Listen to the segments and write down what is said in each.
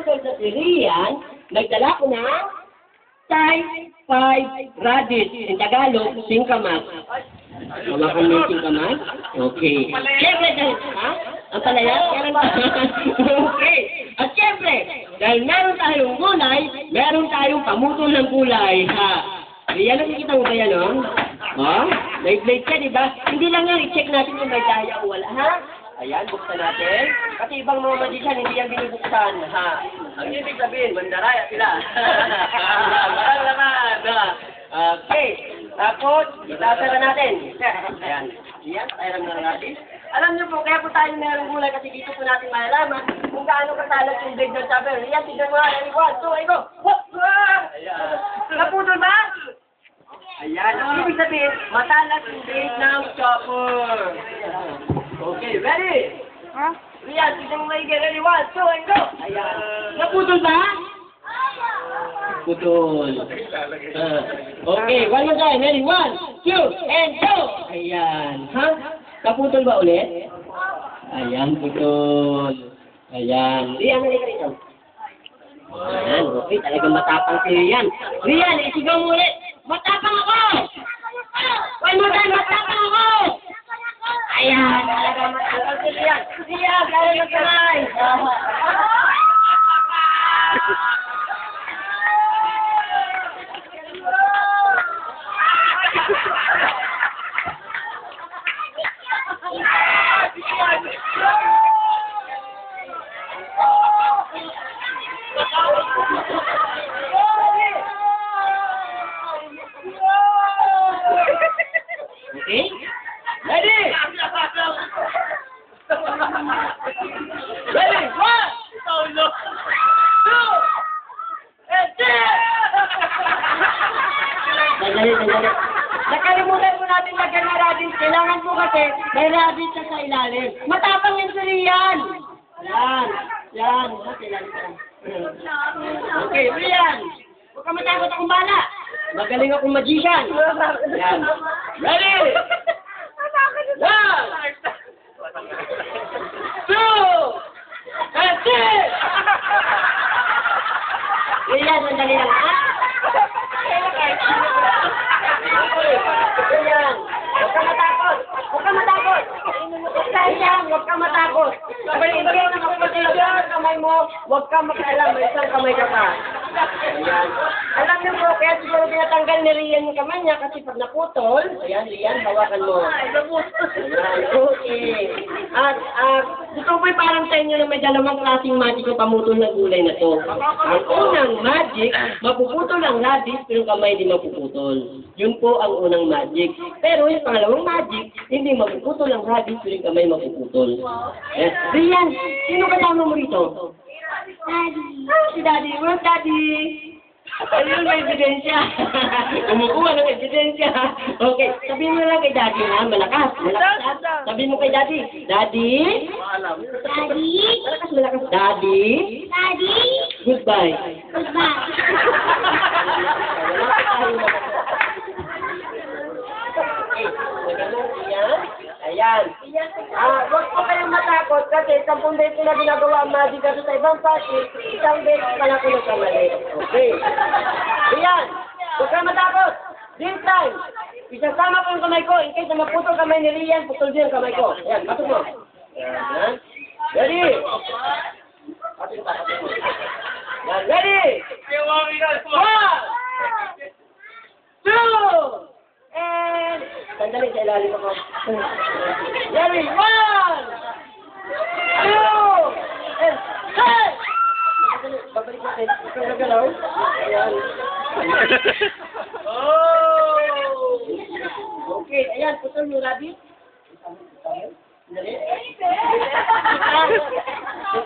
naputol sa si Rian, nagdala ko ng type 5 radish. In Tagalog, singkamas. Hawakan mo yung singkamas? Okay. Siyempre, ha? Ang palaya? Okay. At siyempre, dahil meron tayong gulay, meron tayong pamutol ng gulay, ha? Yan, nakikita mo ba yan, oh? Ha? May blade ka, di ba? Hindi lang yan, i-check natin kung may daya o wala, ha? Ayan, buksan natin. Kasi ibang mga magician, hindi yan binubuksan, ha? Ang ibig sabihin, mandaraya sila. Marang naman, ha? Okay. Tapos, itasara natin. Ayan. Ayan, tayo na natin. Alam niyo po, kaya po tayo mayroong gulay kasi dito po natin malalaman kung gaano kasalat yung blade ng chopper. Ayan, tignan mo nga. 1, 2, go! Ayan. Naputol ba? Ayan, ang ibig sabihin, matalas yung blade ng chopper. Okay, ready? Ha? Ayan, tignan mo maigi. Ready, 1, 2, go! Ayan. Naputol ba? Putol. Okay, one more time. Ready? 1, 2, and go! Ayan. Ha? Kaputol ba ulit? Ayan, putol. Ayan. Rian, halika rito. Ayan, okay. Talagang matapang si Rian. Rian, isigaw mo ulit. Matapang ako! One more time, matapang ako! Ayan, talagang matapang si Rian. Rian, kaya na kamay. Okay? Ready? Ready? 1, 2, and 3! Sandali. Nakalimutan po natin lagyan ng radish. Kailangan po kasi may radish na sa ilalim. Matapang yung suriyan. Yan. Okay, Rian. Huwag ka matakot akong bala. Magaling akong magician. Yan. Ready? 1, 2, and 3! Rian, sandali lang, ha? Rian, huwag ka matakot. Huwag ka matakot. Ibigay na kapatid yung kamay mo, huwag ka makialam, may isang kamay ka pa. Ayan. Alam niyo po, kaya siguro tinatanggal ni Rian yung kamay niya kasi pag naputol, ayan, Rian, hawakan mo. Ayan, okay. At gusto ko parang sa inyo na may dalawang klaseng magic na pamutol ng gulay na to. Ang unang magic, mapuputol ang radish, pero yung kamay di mapuputol. Yun po ang unang magic. Pero yung pangalawang magic, hindi mapuputol ang radish, pero yung kamay mapuputol. Yes. Rian, sino kasama mo rito? Daddy. Si Daddy. Where's Daddy? Ayun, may ebidensya. Kumukuha ng ebidensya. Okay, sabihin mo lang kay Daddy na, malakas. Sabihin mo kay Daddy. Daddy? Daddy. Malakas. Daddy? Daddy. Goodbye. Goodbye. Ayan. Huwag po kayong matakot kasi 10 beses na ginagawa ang magic kasi sa ibang party, isang beses pala ko nagkamali. Okay. Ayan. Huwag kayong matakot. This time, isasama ko yung kamay ko. In case na maputol kamay ni Rian, putol din ang kamay ko. Ayan, patok mo. Ayan. Ready? Patok mo. Ayan, ready? 1, 2, and sandali sa ilalim ako. Ready? 1, 2, and hey! Babalik natin. Ikaw na galaw. Ayan. Okay, ayan. Putol yung rabbit. Sandali.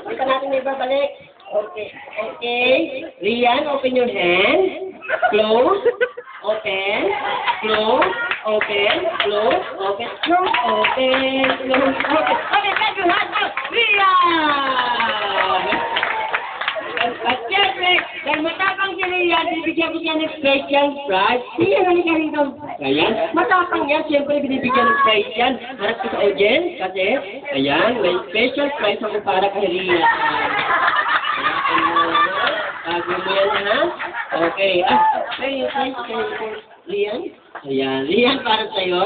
Dito natin ibabalik. Okay. Rian, open your hand. Close. Open. Close. Open. Close. Open. Close. Open. Close. Open. Okay, thank you. Hands up. Rian! At siyempre, dahil matapang si Rian, bibigyan ko siya ng special prize. Rian, halika rito. Ayan. Matapang yan. Siyempre, binibigyan ng prize yan. Harap ko sa audience. Kasi, ayan, may special prize ako para kay Rian. Itago mo yan, ha? Okay. Rian? Ayan. Rian, para sa'yo.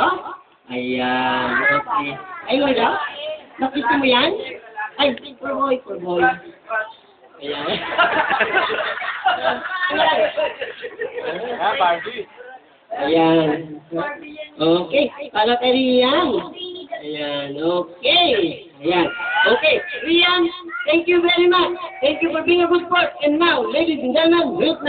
Ayan. Okay. Ay, wala? Nakita mo yan? Ay, poor boy. Ayan. Barbie. Ayan. Okay. Para kay Rian. Ayan. Okay. Ayan. Okay. Rian, thank you very much. Thank you for being a good sport. And now, ladies and gentlemen, Ruth